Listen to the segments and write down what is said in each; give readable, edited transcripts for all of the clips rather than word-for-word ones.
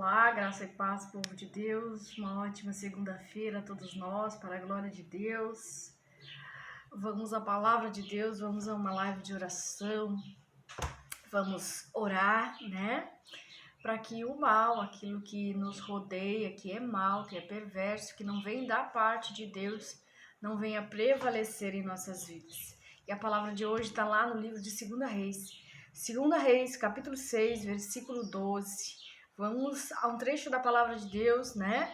Olá, graça e paz, povo de Deus. Uma ótima segunda-feira a todos nós, para a glória de Deus. Vamos à palavra de Deus, vamos a uma live de oração. Vamos orar, né? Para que o mal, aquilo que nos rodeia, que é mal, que é perverso, que não vem da parte de Deus, não venha prevalecer em nossas vidas. E a palavra de hoje está lá no livro de 2 Reis. 2 Reis, capítulo 6, versículo 12. Vamos a um trecho da palavra de Deus, né?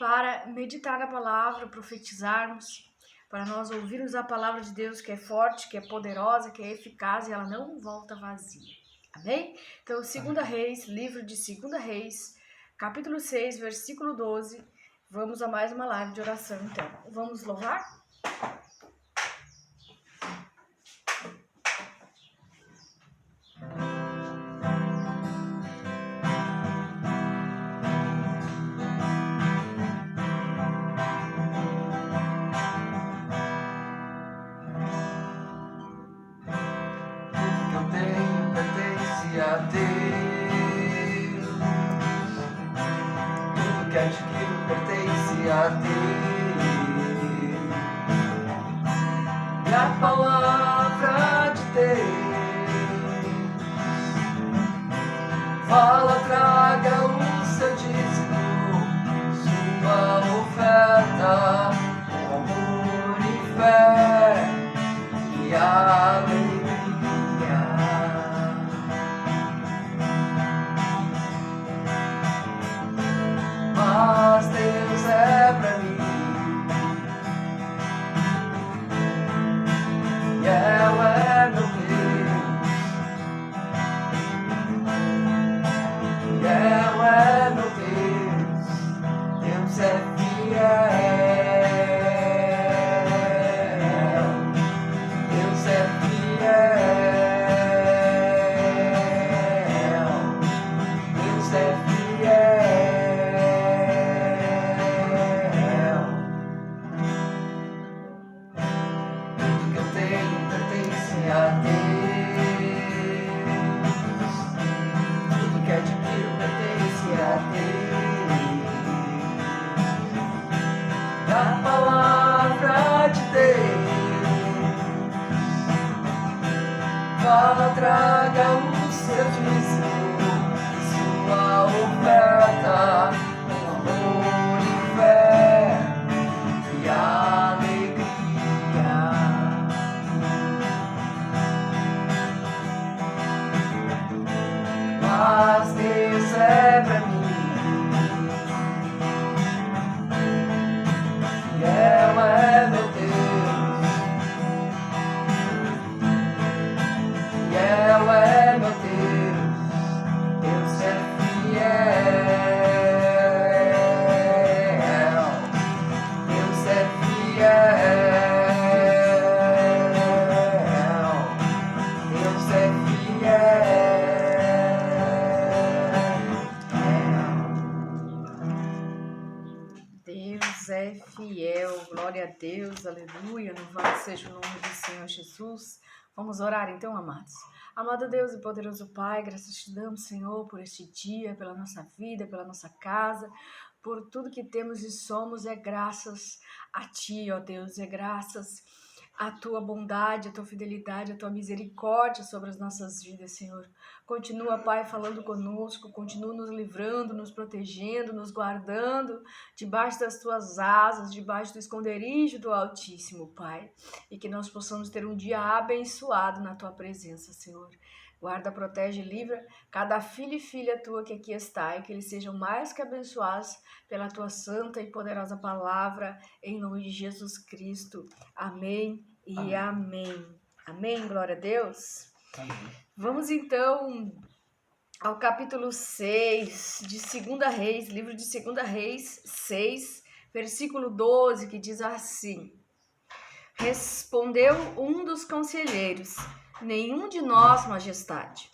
Para meditar na palavra, profetizarmos, para nós ouvirmos a palavra de Deus, que é forte, que é poderosa, que é eficaz e ela não volta vazia. Amém? Então, 2 Reis, livro de 2 Reis, capítulo 6, versículo 12. Vamos a mais uma live de oração, então. Vamos louvar? A Deus, tudo que adquiro pertence a Deus, e a palavra de Deus fala, traga o seu dízimo, sua oferta, com amor e fé e alegria. Mas Deus é pra mim, e é meu Deus, e é meu Deus, Deus é fiel, Deus é fiel, Deus é fiel. A Deus, tudo que adquiro pertence a Deus, a palavra de Deus fala, traga o seu dízimo, sua oferta, com amor e fé e alegria. Mas Deus é pra mim, fiel é meu Deus, fiel é meu Deus, Deus é fiel, Deus é fiel, Deus é fiel. Deus é fiel, glória a Deus, aleluia, louvado seja o nome do Senhor Jesus. Vamos orar então, amados. Amado Deus e poderoso Pai, graças te damos, Senhor, por este dia, pela nossa vida, pela nossa casa, por tudo que temos e somos, é graças a Ti, ó Deus, é graças a Tua bondade, a Tua fidelidade, a Tua misericórdia sobre as nossas vidas, Senhor. Continua, Pai, falando conosco, continua nos livrando, nos protegendo, nos guardando debaixo das Tuas asas, debaixo do esconderijo do Altíssimo, Pai. E que nós possamos ter um dia abençoado na Tua presença, Senhor. Guarda, protege e livra cada filho e filha Tua que aqui está, e que eles sejam mais que abençoados pela Tua santa e poderosa palavra, em nome de Jesus Cristo. Amém e amém. Amém, glória a Deus. Amém. Vamos então ao capítulo 6 de 2 Reis, livro de 2 Reis 6, versículo 12, que diz assim: Respondeu um dos conselheiros: Nenhum de nós, majestade.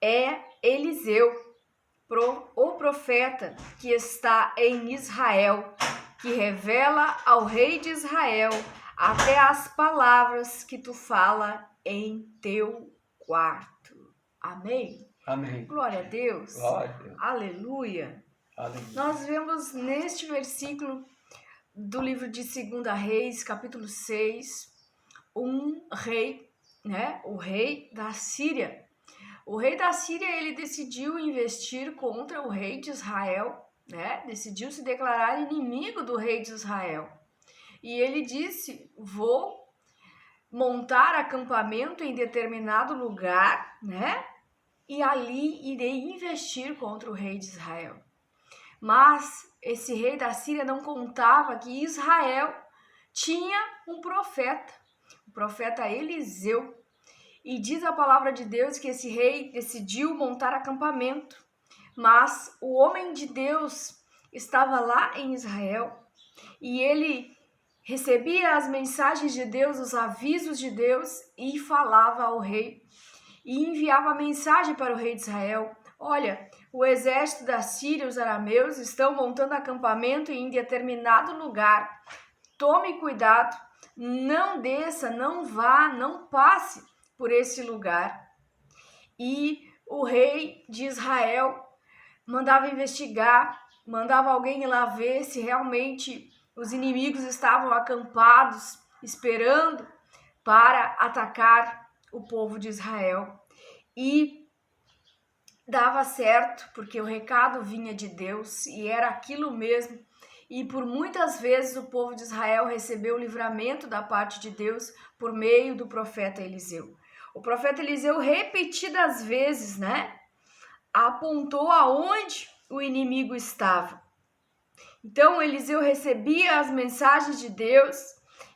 É Eliseu, o profeta que está em Israel, que revela ao rei de Israel até as palavras que tu fala em teu quarto. Amém? Amém. Glória a Deus. Glória a Deus. Aleluia. Aleluia. Nós vemos neste versículo do livro de 2 Reis, capítulo 6, um rei, né? O rei da Síria. O rei da Síria, ele decidiu investir contra o rei de Israel, né? Decidiu se declarar inimigo do rei de Israel. E ele disse: vou montar acampamento em determinado lugar, né? E ali irei investir contra o rei de Israel. Mas esse rei da Síria não contava que Israel tinha um profeta, o profeta Eliseu. E diz a palavra de Deus que esse rei decidiu montar acampamento, mas o homem de Deus estava lá em Israel e ele recebia as mensagens de Deus, os avisos de Deus e falava ao rei e enviava mensagem para o rei de Israel: olha, o exército da Síria, os arameus, estão montando acampamento em determinado lugar. Tome cuidado, não desça, não vá, não passe por esse lugar. E o rei de Israel mandava investigar, mandava alguém ir lá ver se realmente os inimigos estavam acampados, esperando para atacar o povo de Israel. E dava certo, porque o recado vinha de Deus e era aquilo mesmo. E por muitas vezes o povo de Israel recebeu o livramento da parte de Deus por meio do profeta Eliseu. O profeta Eliseu, repetidas vezes, né, apontou aonde o inimigo estava. Então Eliseu recebia as mensagens de Deus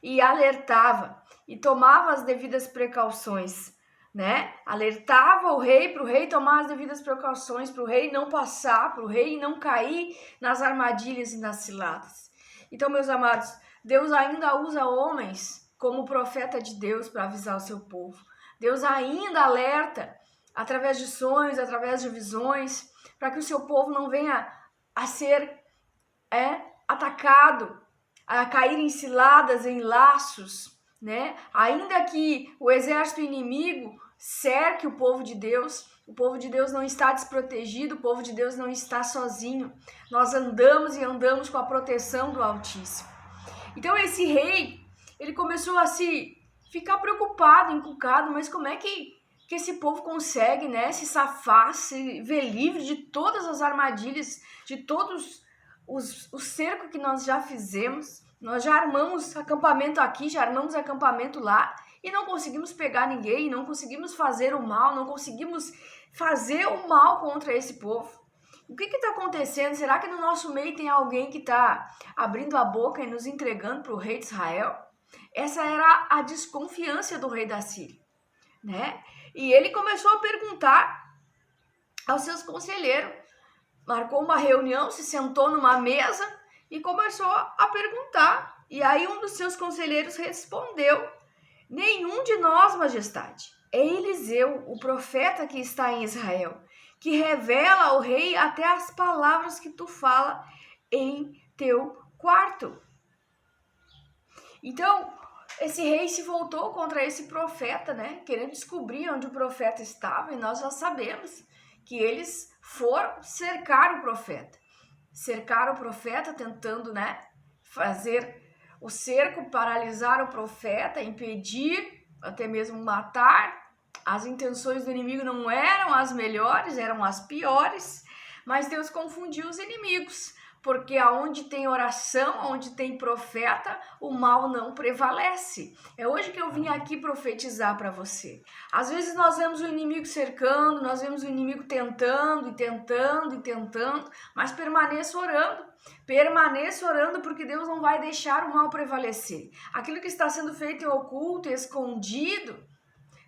e alertava e tomava as devidas precauções, né? Alertava o rei para o rei tomar as devidas precauções, para o rei não passar, para o rei não cair nas armadilhas e nas ciladas. Então, meus amados, Deus ainda usa homens como profeta de Deus para avisar o seu povo. Deus ainda alerta através de sonhos, através de visões, para que o seu povo não venha a ser atacado, a cair em ciladas, em laços, né? Ainda que o exército inimigo cerque o povo de Deus não está desprotegido, o povo de Deus não está sozinho. Nós andamos e andamos com a proteção do Altíssimo. Então esse rei, ele começou a se ficar preocupado, encucado, mas como é que esse povo consegue, né, se safar, se ver livre de todas as armadilhas, de todos o cerco que nós já fizemos? Nós já armamos acampamento aqui, já armamos acampamento lá e não conseguimos pegar ninguém, não conseguimos fazer o mal, não conseguimos fazer o mal contra esse povo. O que está acontecendo? Será que no nosso meio tem alguém que está abrindo a boca e nos entregando para o rei de Israel? Essa era a desconfiança do rei da Síria, né? E ele começou a perguntar aos seus conselheiros, marcou uma reunião, se sentou numa mesa e começou a perguntar. E aí um dos seus conselheiros respondeu: nenhum de nós, majestade. É Eliseu, o profeta que está em Israel, que revela ao rei até as palavras que tu fala em teu quarto. Então, esse rei se voltou contra esse profeta, né? Querendo descobrir onde o profeta estava, e nós já sabemos que eles foram cercar o profeta. Cercaram o profeta, tentando, né, fazer o cerco, paralisar o profeta, impedir, até mesmo matar. As intenções do inimigo não eram as melhores, eram as piores, mas Deus confundiu os inimigos, porque aonde tem oração, onde tem profeta, o mal não prevalece. É hoje que eu vim aqui profetizar para você. Às vezes nós vemos o inimigo cercando, nós vemos o inimigo tentando, mas permaneça orando. Permaneça orando, porque Deus não vai deixar o mal prevalecer. Aquilo que está sendo feito em oculto, escondido,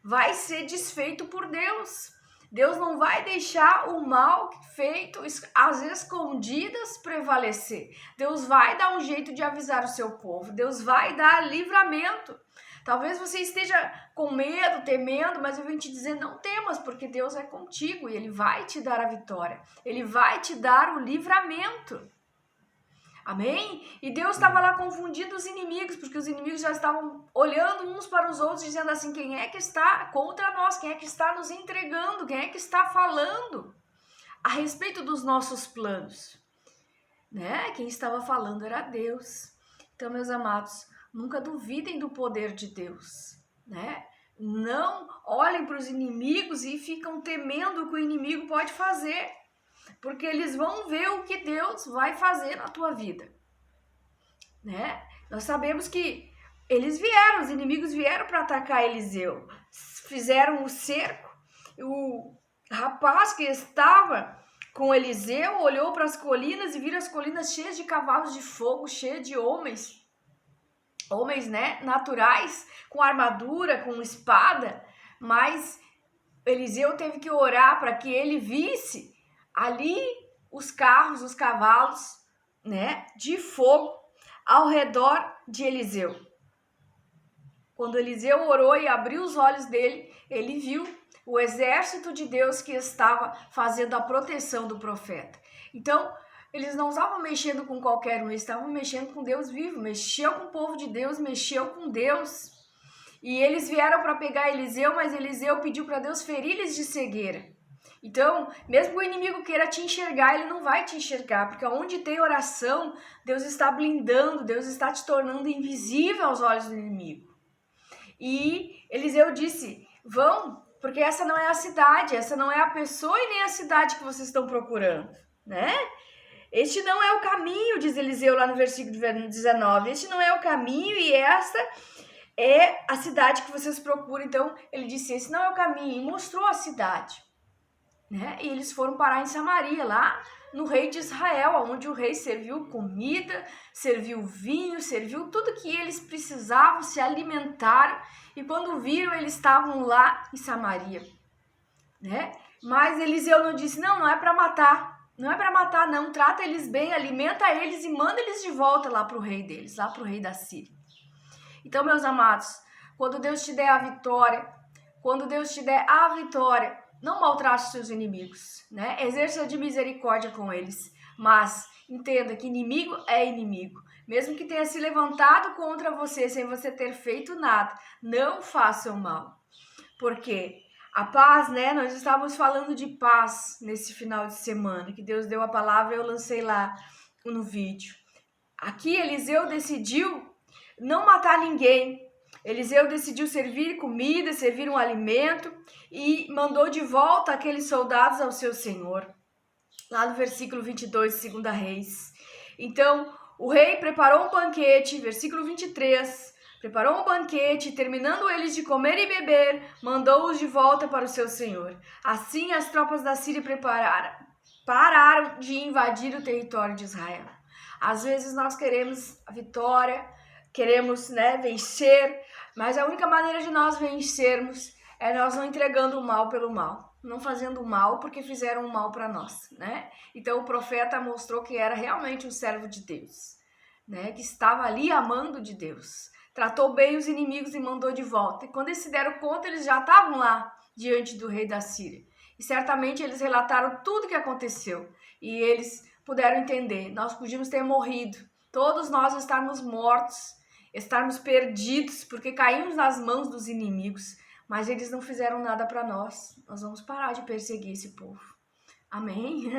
vai ser desfeito por Deus. Deus não vai deixar o mal feito às escondidas prevalecer. Deus vai dar um jeito de avisar o seu povo. Deus vai dar livramento. Talvez você esteja com medo, temendo, mas eu venho te dizer, não temas, porque Deus é contigo e Ele vai te dar a vitória. Ele vai te dar o livramento. Amém? E Deus estava lá confundindo os inimigos, porque os inimigos já estavam olhando uns para os outros, dizendo assim, quem é que está contra nós? Quem é que está nos entregando? Quem é que está falando a respeito dos nossos planos? Né? Quem estava falando era Deus. Então, meus amados, nunca duvidem do poder de Deus, né? Não olhem para os inimigos e ficam temendo o que o inimigo pode fazer, porque eles vão ver o que Deus vai fazer na tua vida, né? Nós sabemos que os inimigos vieram para atacar Eliseu, fizeram o cerco. O rapaz que estava com Eliseu olhou para as colinas e viu as colinas cheias de cavalos de fogo, cheias de homens, né, naturais, com armadura, com espada, mas Eliseu teve que orar para que ele visse ali os carros, os cavalos, né, de fogo ao redor de Eliseu. Quando Eliseu orou e abriu os olhos dele, ele viu o exército de Deus que estava fazendo a proteção do profeta. Então, eles não estavam mexendo com qualquer um, eles estavam mexendo com Deus vivo, mexeu com o povo de Deus, mexeu com Deus. E eles vieram para pegar Eliseu, mas Eliseu pediu para Deus ferir-lhes de cegueira. Então, mesmo que o inimigo queira te enxergar, ele não vai te enxergar, porque onde tem oração, Deus está blindando, Deus está te tornando invisível aos olhos do inimigo. E Eliseu disse, vão, porque essa não é a cidade, essa não é a pessoa e nem a cidade que vocês estão procurando, né? Este não é o caminho, diz Eliseu lá no versículo 19, este não é o caminho e esta é a cidade que vocês procuram. Então, ele disse, esse não é o caminho, e mostrou a cidade, né? E eles foram parar em Samaria, lá no rei de Israel, onde o rei serviu comida, serviu vinho, serviu tudo que eles precisavam, se alimentaram, e quando viram, eles estavam lá em Samaria, né? Mas Eliseu não disse, não é para matar, não, trata eles bem, alimenta eles e manda eles de volta lá para o rei deles, lá para o rei da Síria. Então, meus amados, quando Deus te der a vitória, não maltrate seus inimigos, né? Exerça de misericórdia com eles, mas entenda que inimigo é inimigo. Mesmo que tenha se levantado contra você sem você ter feito nada, não faça o mal. Porque a paz, né? Nós estávamos falando de paz nesse final de semana, que Deus deu a palavra e eu lancei lá no vídeo. Aqui Eliseu decidiu não matar ninguém. Eliseu decidiu servir comida, servir um alimento e mandou de volta aqueles soldados ao seu senhor. Lá no versículo 22, 2 Reis. Então, o rei preparou um banquete, versículo 23, preparou um banquete, terminando eles de comer e beber, mandou-os de volta para o seu senhor. Assim, as tropas da Síria pararam de invadir o território de Israel. Às vezes nós queremos a vitória, queremos, né, vencer, mas a única maneira de nós vencermos é nós não entregando o mal pelo mal, não fazendo o mal porque fizeram o mal para nós, né? Então o profeta mostrou que era realmente um servo de Deus, né, que estava ali amando de Deus, tratou bem os inimigos e mandou de volta. E quando eles se deram conta, eles já estavam lá diante do rei da Síria. E certamente eles relataram tudo o que aconteceu e eles puderam entender, nós podíamos ter morrido, todos nós estarmos mortos, estarmos perdidos, porque caímos nas mãos dos inimigos, mas eles não fizeram nada para nós. Nós vamos parar de perseguir esse povo. Amém?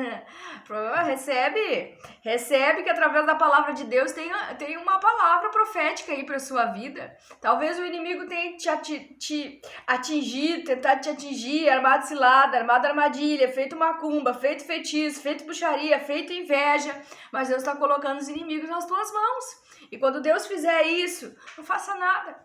Recebe que através da palavra de Deus tem uma palavra profética aí para sua vida. Talvez o inimigo tenha te atingido, tentado te atingir, armado cilada, armado armadilha, feito macumba, feito feitiço, feito bruxaria, feito inveja, mas Deus está colocando os inimigos nas tuas mãos. E quando Deus fizer isso, não faça nada.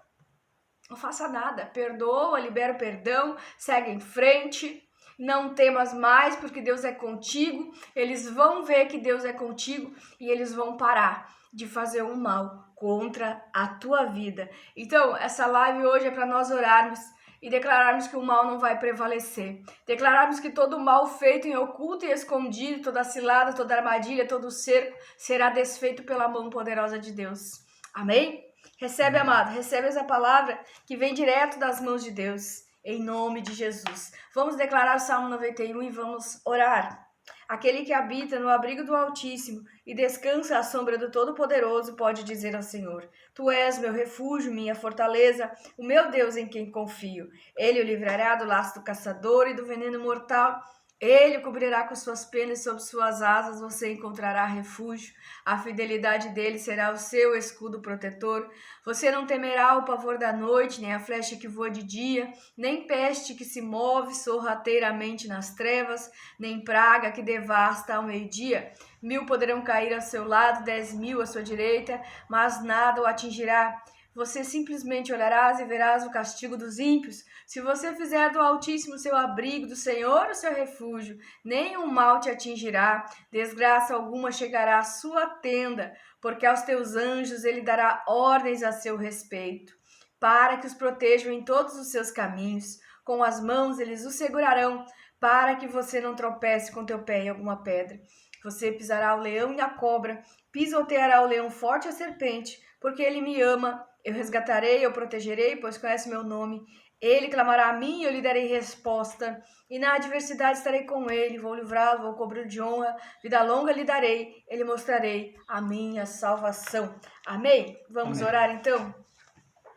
Não faça nada. Perdoa, libera o perdão, segue em frente. Não temas mais, porque Deus é contigo. Eles vão ver que Deus é contigo e eles vão parar de fazer um mal contra a tua vida. Então, essa live hoje é para nós orarmos e declararmos que o mal não vai prevalecer. Declararmos que todo o mal feito em oculto e escondido, toda cilada, toda armadilha, todo cerco, será desfeito pela mão poderosa de Deus. Amém? Recebe, amado, recebe essa palavra que vem direto das mãos de Deus, em nome de Jesus. Vamos declarar o Salmo 91 e vamos orar. Aquele que habita no abrigo do Altíssimo e descansa à sombra do Todo-Poderoso pode dizer ao Senhor: Tu és meu refúgio, minha fortaleza, o meu Deus em quem confio. Ele o livrará do laço do caçador e do veneno mortal. Ele o cobrirá com suas penas e sob suas asas você encontrará refúgio. A fidelidade dele será o seu escudo protetor. Você não temerá o pavor da noite, nem a flecha que voa de dia, nem peste que se move sorrateiramente nas trevas, nem praga que devasta ao meio-dia. 1000 poderão cair ao seu lado, 10.000 à sua direita, mas nada o atingirá. Você simplesmente olharás e verás o castigo dos ímpios. Se você fizer do Altíssimo seu abrigo, do Senhor o seu refúgio, nenhum mal te atingirá, desgraça alguma chegará à sua tenda, porque aos teus anjos ele dará ordens a seu respeito, para que os protejam em todos os seus caminhos. Com as mãos eles o segurarão, para que você não tropece com teu pé em alguma pedra. Você pisará o leão e a cobra, pisoteará o leão forte e a serpente, porque ele me ama. Eu resgatarei, eu protegerei, pois conhece meu nome. Ele clamará a mim e eu lhe darei resposta. E na adversidade estarei com ele, vou livrá-lo, vou cobri-lo de honra. Vida longa lhe darei, ele mostrarei a minha salvação. Amém? Vamos orar então?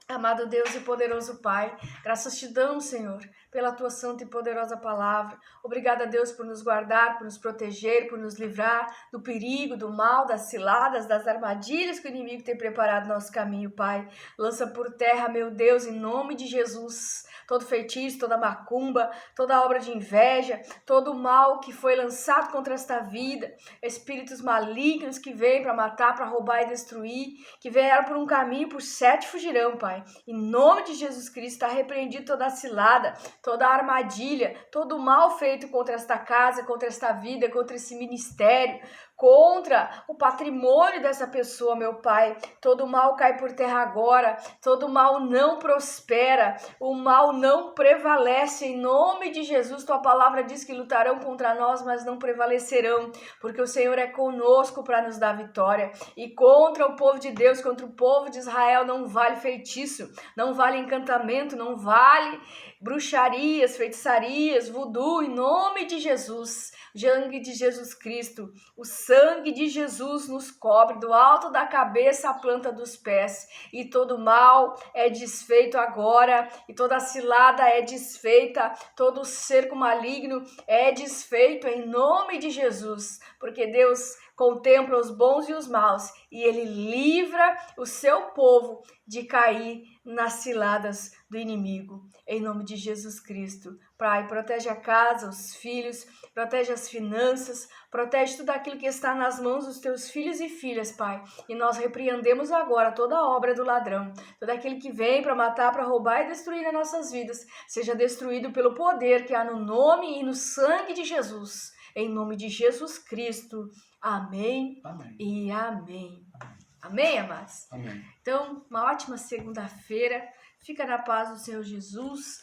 Amado Deus e poderoso Pai, graças te damos, Senhor, pela tua santa e poderosa palavra. Obrigada, Deus, por nos guardar, por nos proteger, por nos livrar do perigo, do mal, das ciladas, das armadilhas que o inimigo tem preparado no nosso caminho, Pai. Lança por terra, meu Deus, em nome de Jesus, todo feitiço, toda macumba, toda obra de inveja, todo o mal que foi lançado contra esta vida, espíritos malignos que vêm para matar, para roubar e destruir, que vieram por um caminho, por 7 fugirão, Pai. Em nome de Jesus Cristo, está repreendido toda a cilada, toda a armadilha, todo o mal feito contra esta casa, contra esta vida, contra esse ministério, contra o patrimônio dessa pessoa, meu Pai. Todo o mal cai por terra agora, todo o mal não prospera, o mal não prevalece. Em nome de Jesus, tua palavra diz que lutarão contra nós, mas não prevalecerão, porque o Senhor é conosco para nos dar vitória. E contra o povo de Deus, contra o povo de Israel, não vale feitiço, não vale encantamento, não vale bruxarias, feitiçarias, voodoo. Em nome de Jesus, sangue de Jesus Cristo, o sangue de Jesus nos cobre do alto da cabeça à planta dos pés, e todo mal é desfeito agora, e toda cilada é desfeita, todo cerco maligno é desfeito em nome de Jesus, porque Deus contempla os bons e os maus, e ele livra o seu povo de cair nas ciladas do inimigo. Em nome de Jesus Cristo, Pai, protege a casa, os filhos, protege as finanças, protege tudo aquilo que está nas mãos dos teus filhos e filhas, Pai. E nós repreendemos agora toda a obra do ladrão, todo aquele que vem para matar, para roubar e destruir as nossas vidas, seja destruído pelo poder que há no nome e no sangue de Jesus. Em nome de Jesus Cristo. Amém, Amém. E amém. Amém, amados? Amém. Então, uma ótima segunda-feira. Fica na paz do Senhor Jesus.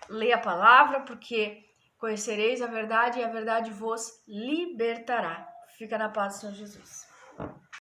Leia a palavra, porque conhecereis a verdade e a verdade vos libertará. Fica na paz do Senhor Jesus.